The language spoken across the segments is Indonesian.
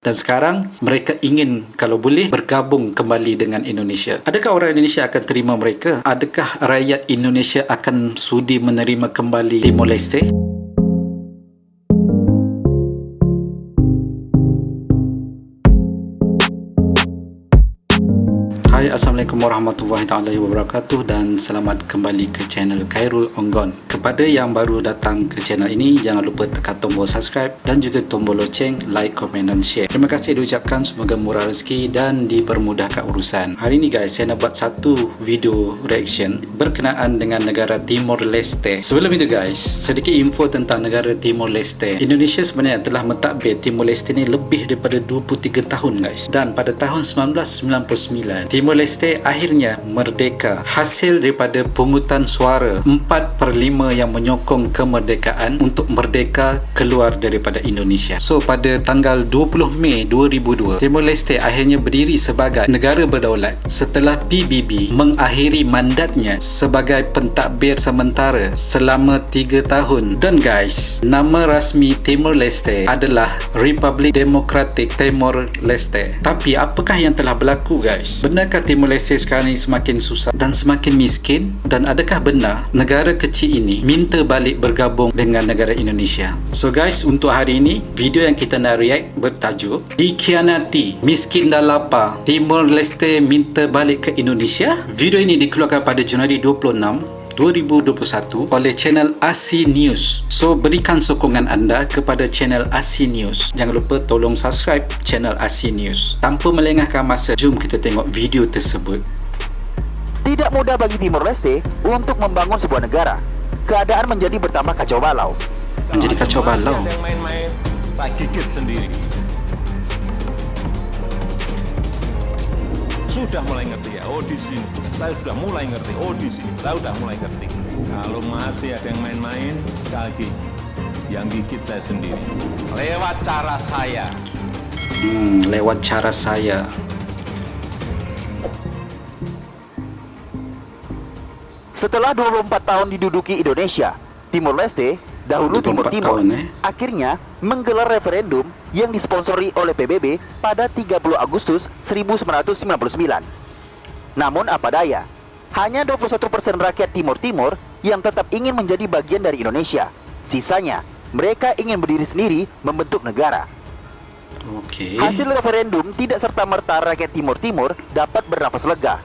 Dan sekarang mereka ingin kalau boleh bergabung kembali dengan Indonesia. Adakah orang Indonesia akan terima mereka? Adakah rakyat Indonesia akan sudi menerima kembali Timor Leste? Hai, Assalamualaikum warahmatullahi taala wabarakatuh dan selamat kembali ke channel Khairul Onggon. Kepada yang baru datang ke channel ini, jangan lupa tekan tombol subscribe dan juga tombol loceng, like, komen dan share. Terima kasih diucapkan, semoga murah rezeki dan dipermudahkan urusan. Hari ini guys, saya nak buat satu video reaction berkenaan dengan negara Timor Leste. Sebelum itu guys, sedikit info tentang negara Timor Leste. Indonesia sebenarnya telah mentadbir Timor Leste ni lebih daripada 23 tahun guys. Dan pada tahun 1999, Timor Leste akhirnya merdeka hasil daripada pungutan suara 4/5 yang menyokong kemerdekaan untuk merdeka keluar daripada Indonesia. So pada tanggal 20 Mei 2002, Timor Leste akhirnya berdiri sebagai negara berdaulat setelah PBB mengakhiri mandatnya sebagai pentadbir sementara selama 3 tahun. Dan guys, nama rasmi Timor Leste adalah Republik Demokratik Timor Leste. Tapi apakah yang telah berlaku guys? Benarkah Timor Leste sekarang ini semakin susah dan semakin miskin? Dan adakah benar negara kecil ini minta balik bergabung dengan negara Indonesia? So guys, untuk hari ini video yang kita nak react bertajuk Dikhianati, Miskin dan Lapar, Timor Leste minta balik ke Indonesia. Video ini dikeluarkan pada Januari 26 2021 oleh channel ASI News. So berikan sokongan anda kepada channel ASI News. Jangan lupa tolong subscribe channel ASI News. Tanpa melengahkan masa, jom kita tengok video tersebut. Tidak mudah bagi Timor Leste untuk membangun sebuah negara. Keadaan menjadi bertambah kacau balau. Menjadi kacau balau. Ada yang main-main, saya gigit sendiri. Sudah mulai ngerti ya, oh di sini saya sudah mulai ngerti, oh di sini saya sudah mulai ngerti. Kalau masih ada yang main-main, sekali lagi yang gigit saya sendiri lewat cara saya. Lewat cara saya. Setelah 24 tahun diduduki Indonesia, Timor Leste, dahulu Timur 24 Timur, tahun, akhirnya menggelar referendum yang disponsori oleh PBB pada 30 Agustus 1999. Namun apa daya, hanya 21% rakyat Timur Timur yang tetap ingin menjadi bagian dari Indonesia. Sisanya, mereka ingin berdiri sendiri membentuk negara. Hasil referendum tidak serta-merta rakyat Timur Timur dapat bernafas lega.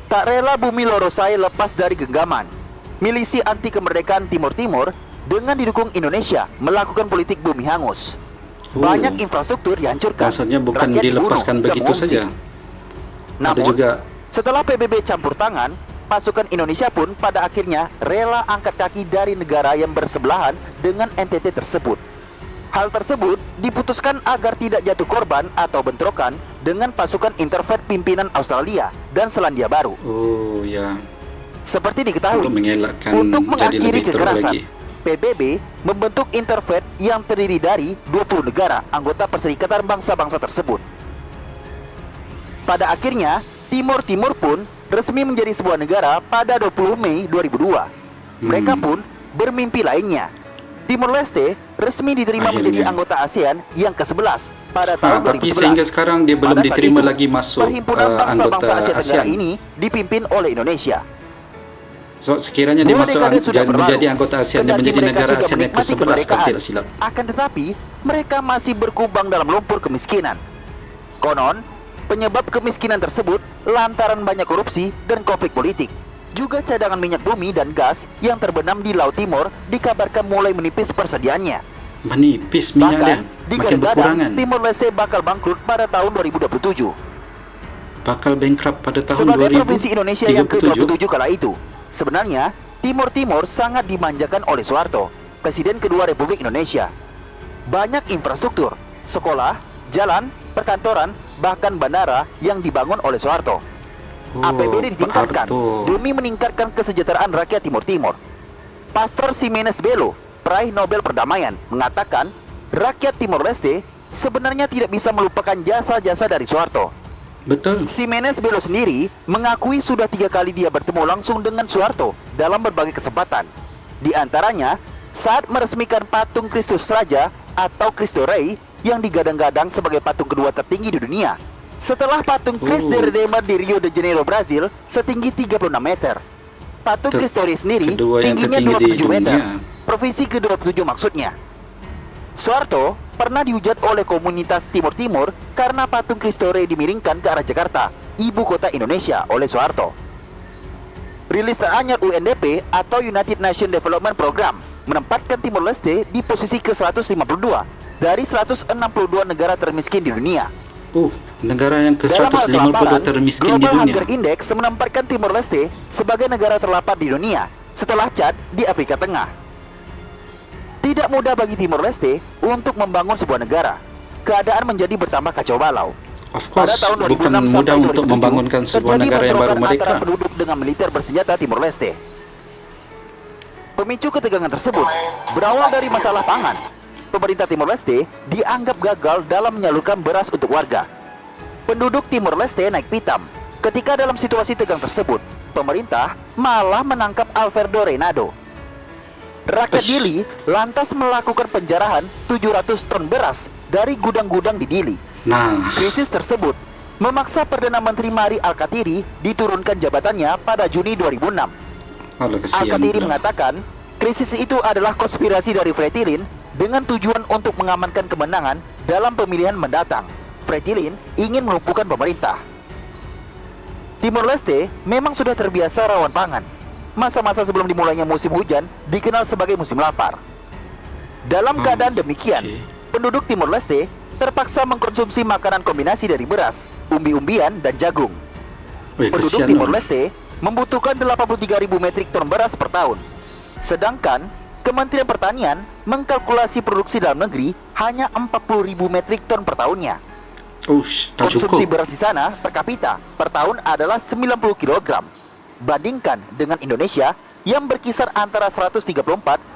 Tak rela bumi Lorosai lepas dari genggaman, milisi anti kemerdekaan Timur Timur dengan didukung Indonesia melakukan politik bumi hangus. Banyak infrastruktur dihancurkan. Maksudnya bukan rakyat dilepaskan dibunuh, begitu mengungsi. saja. Namun, Ada juga setelah PBB campur tangan, pasukan Indonesia pun pada akhirnya rela angkat kaki dari negara yang bersebelahan dengan NTT tersebut. Hal tersebut diputuskan agar tidak jatuh korban atau bentrokan dengan pasukan intervent pimpinan Australia dan Selandia Baru. oh ya, Seperti diketahui, untuk mengelakkan untuk jadi mengakhiri lebih teruk kekerasan, lagi. PBB membentuk intervent yang terdiri dari 20 negara anggota Perserikatan Bangsa-Bangsa tersebut. Pada akhirnya, Timor Timur pun resmi menjadi sebuah negara pada 20 Mei 2002. Mereka pun bermimpi lainnya. Timor Leste resmi diterima Akhirnya menjadi anggota ASEAN yang ke-11 pada tahun 2011. Tapi sehingga sekarang dia belum Pada saat diterima itu, lagi masuk Perhimpunan Bangsa-Bangsa anggota Asia Tenggara ASEAN. ini dipimpin oleh Indonesia. So sekiranya dia 2 masuk dekade sudah berlalu, menjadi anggota ASEAN, dia kendati menjadi mereka negara sudah ASEAN yang menikmati ke-11 kalau kemerdekaan. tidak silap. Akan tetapi, mereka masih berkubang dalam lumpur kemiskinan. Konon, penyebab kemiskinan tersebut lantaran banyak korupsi dan konflik politik. Juga cadangan minyak bumi dan gas yang terbenam di Laut Timur dikabarkan mulai menipis persediaannya. Menipis minyak dia, Bahkan, makin digadang-gadang berkurangan. Timor Leste bakal bangkrut pada tahun 2027. Bakal bankrupt pada tahun Sebagai provinsi Indonesia yang 2037. ke-27 kala itu, sebenarnya Timor Timur sangat dimanjakan oleh Soeharto, Presiden kedua Republik Indonesia. Banyak infrastruktur, sekolah, jalan, perkantoran, bahkan bandara yang dibangun oleh Soeharto. APBD ditingkatkan demi meningkatkan kesejahteraan rakyat Timur Timur. Pastor Ximenes Belo, peraih Nobel Perdamaian, mengatakan rakyat Timor Leste sebenarnya tidak bisa melupakan jasa-jasa dari Soeharto. Betul. Ximenes Belo sendiri mengakui sudah 3 kali dia bertemu langsung dengan Soeharto dalam berbagai kesempatan. Di antaranya saat meresmikan patung Kristus Raja atau Cristo Rei yang digadang-gadang sebagai patung kedua tertinggi di dunia. Setelah patung Cristo Redentor di Rio de Janeiro, Brazil, setinggi 36 meter. Patung Cristo sendiri kedua yang tingginya tertinggi di 27 meter. dunia. Provinsi ke-27 maksudnya. Soeharto pernah dihujat oleh komunitas Timur Timur karena patung Cristo Rey dimiringkan ke arah Jakarta, ibu kota Indonesia, oleh Soeharto. Rilis teranyar UNDP atau United Nations Development Program menempatkan Timor Leste di posisi ke-152 dari 162 negara termiskin di dunia. Negara yang Dalam hal ke-152 kelaparan, termiskin di Global dunia. Hunger Index menempatkan Timor Leste sebagai negara terlapar di dunia setelah Chad di Afrika Tengah. Tidak mudah bagi Timor Leste untuk membangun sebuah negara. Keadaan menjadi bertambah kacau balau. Of Pada course, tahun 2006 bukan sampai mudah untuk 2007, membangunkan sebuah terjadi negara yang baru bentrokan antara merdeka. penduduk dengan militer bersenjata Timor Leste. Pemicu ketegangan tersebut berawal dari masalah pangan. Pemerintah Timor Leste dianggap gagal dalam menyalurkan beras untuk warga. Penduduk Timor Leste naik pitam. Ketika dalam situasi tegang tersebut, pemerintah malah menangkap Alfredo Reinado. Rakyat Dili lantas melakukan penjarahan 700 ton beras dari gudang-gudang di Dili. Nah, Krisis tersebut memaksa Perdana Menteri Mari Al-Katiri diturunkan jabatannya pada Juni 2006. kesian Al-Katiri pula. mengatakan krisis itu adalah konspirasi dari Fretilin dengan tujuan untuk mengamankan kemenangan dalam pemilihan mendatang. Fretilin ingin melumpuhkan pemerintah. Timor Leste memang sudah terbiasa rawan pangan. Masa-masa sebelum dimulainya musim hujan dikenal sebagai musim lapar. Dalam keadaan demikian, penduduk Timor Leste terpaksa mengkonsumsi makanan kombinasi dari beras, umbi-umbian, dan jagung. Penduduk Kesian Timor loh. Leste membutuhkan 83.000 metrik ton beras per tahun. Sedangkan Kementerian Pertanian mengkalkulasi produksi dalam negeri hanya 40.000 metrik ton per tahunnya. Tak Konsumsi cukup. beras di sana per kapita per tahun adalah 90 kg. Bandingkan dengan Indonesia yang berkisar antara 134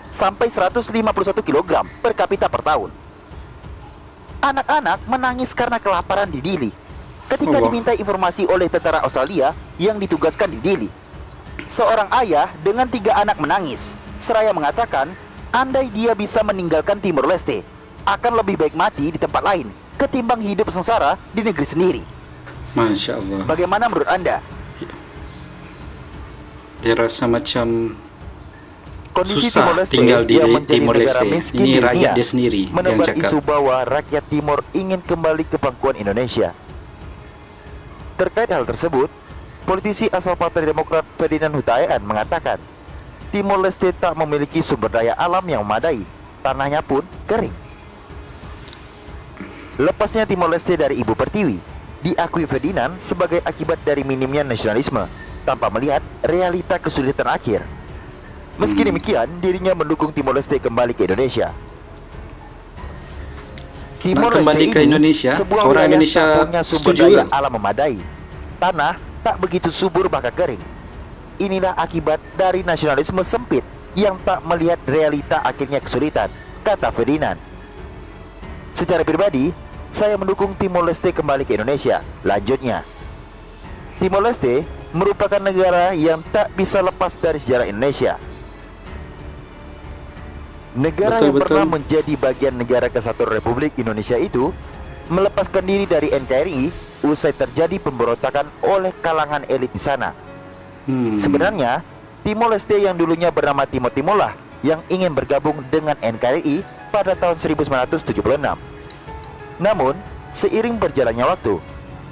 sampai 151 kg per kapita per tahun. Anak-anak menangis karena kelaparan di Dili ketika Allah. diminta informasi oleh tentara Australia yang ditugaskan di Dili. Seorang ayah dengan 3 anak menangis seraya mengatakan andai dia bisa meninggalkan Timor Leste, akan lebih baik mati di tempat lain ketimbang hidup sengsara di negeri sendiri. Masya Allah. Bagaimana menurut Anda? Dia rasa macam Kondisi susah Timor Leste tinggal di yang menjadi Timor negara Leste. miskin Ini di rakyat dunia dia sendiri yang menebar cakap. isu bahwa rakyat Timor ingin kembali ke pangkuan Indonesia. Terkait hal tersebut, politisi asal Partai Demokrat Ferdinand Huttahean mengatakan Timor Leste tak memiliki sumber daya alam yang memadai, tanahnya pun kering. Lepasnya Timor Leste dari Ibu Pertiwi diakui Ferdinand sebagai akibat dari minimnya nasionalisme tanpa melihat realita kesulitan akhir. Meski demikian, dirinya mendukung Timor Leste kembali ke Indonesia. Timor kembali Leste ke ini Indonesia, sebuah orang wilayah Indonesia tak punya sumber setuju daya kan? alam memadai. Tanah tak begitu subur bahkan kering. Inilah akibat dari nasionalisme sempit yang tak melihat realita akhirnya kesulitan, kata Ferdinand. Secara pribadi, saya mendukung Timor Leste kembali ke Indonesia. Lanjutnya, Timor Leste merupakan negara yang tak bisa lepas dari sejarah Indonesia. Negara yang pernah menjadi bagian negara kesatuan Republik Indonesia itu melepaskan diri dari NKRI usai terjadi pemberontakan oleh kalangan elit di sana. Sebenarnya, Timor Leste yang dulunya bernama Timor Timurlah yang ingin bergabung dengan NKRI pada tahun 1976. Namun, seiring berjalannya waktu,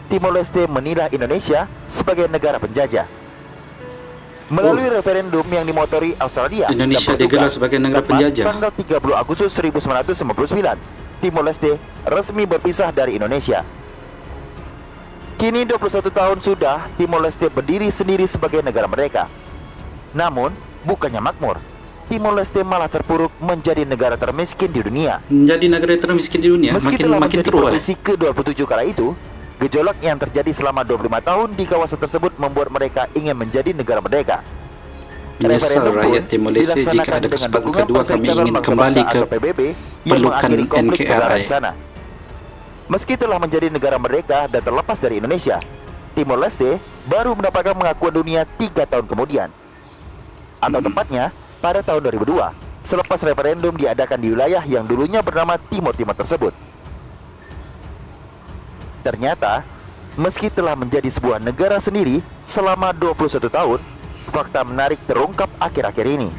Timor Leste menilai Indonesia sebagai negara penjajah. Melalui referendum yang dimotori Australia Indonesia dan Portugal, digelar sebagai negara tepat penjajah. tanggal 30 Agustus 1999, Timor Leste resmi berpisah dari Indonesia. Kini 21 tahun sudah Timor Leste berdiri sendiri sebagai negara merdeka. Namun, bukannya makmur, Timor Leste malah terpuruk menjadi negara termiskin di dunia. Menjadi negara termiskin di dunia, Meski makin telah makin menjadi teruk. provinsi ke-27 kala itu, gejolak yang terjadi selama 25 tahun di kawasan tersebut membuat mereka ingin menjadi negara merdeka. Menyesal Referendum pun rakyat Timor Leste jika dilaksanakan ada dengan kesempatan dukungan kedua kami Perserikatan ingin Bangsa-Bangsa kembali ke atau PBB yang pelukan mengakhiri konflik negara NKRI. di sana. Meski telah menjadi negara merdeka dan terlepas dari Indonesia, Timor Leste baru mendapatkan pengakuan dunia 3 tahun kemudian. Atau tepatnya, pada tahun 2002, selepas referendum diadakan di wilayah yang dulunya bernama Timor Timur tersebut. Ternyata, meski telah menjadi sebuah negara sendiri selama 21 tahun, fakta menarik terungkap akhir-akhir ini.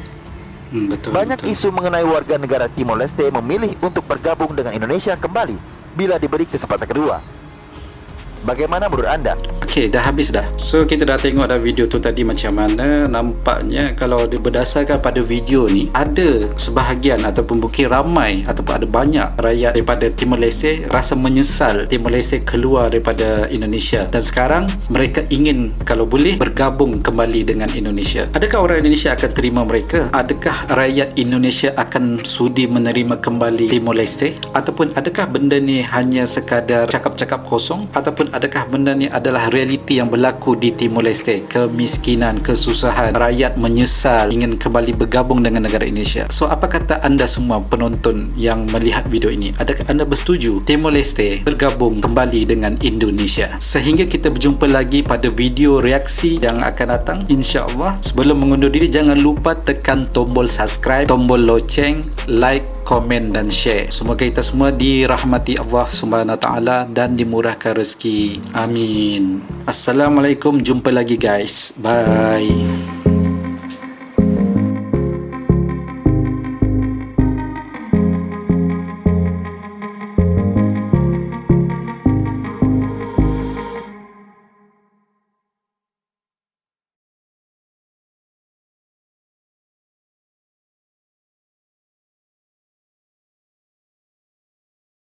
Betul. Banyak isu mengenai warga negara Timor Leste memilih untuk bergabung dengan Indonesia kembali bila diberi kesempatan kedua. Bagaimana menurut Anda? Okey, dah habis dah. So kita dah tengok dah video tu tadi macam mana. Nampaknya kalau berdasarkan pada video ni, ada sebahagian ataupun mungkin ramai ataupun ada banyak rakyat daripada Timor Leste rasa menyesal Timor Leste keluar daripada Indonesia, dan sekarang mereka ingin kalau boleh bergabung kembali dengan Indonesia. Adakah orang Indonesia akan terima mereka? Adakah rakyat Indonesia akan sudi menerima kembali Timor Leste? Ataupun adakah benda ni hanya sekadar cakap-cakap kosong? Ataupun adakah benda ni adalah realiti yang berlaku di Timor Leste? Kemiskinan, kesusahan, rakyat menyesal ingin kembali bergabung dengan negara Indonesia. So apa kata anda semua penonton yang melihat video ini? Adakah anda bersetuju Timor Leste bergabung kembali dengan Indonesia? Sehingga kita berjumpa lagi pada video reaksi yang akan datang, insya-Allah. Sebelum mengundur diri, jangan lupa tekan tombol subscribe, tombol loceng, like, komen dan share. Semoga kita semua dirahmati Allah Subhanahu Wa Taala dan dimurahkan rezeki. Amin. Assalamualaikum. Jumpa lagi guys. Bye.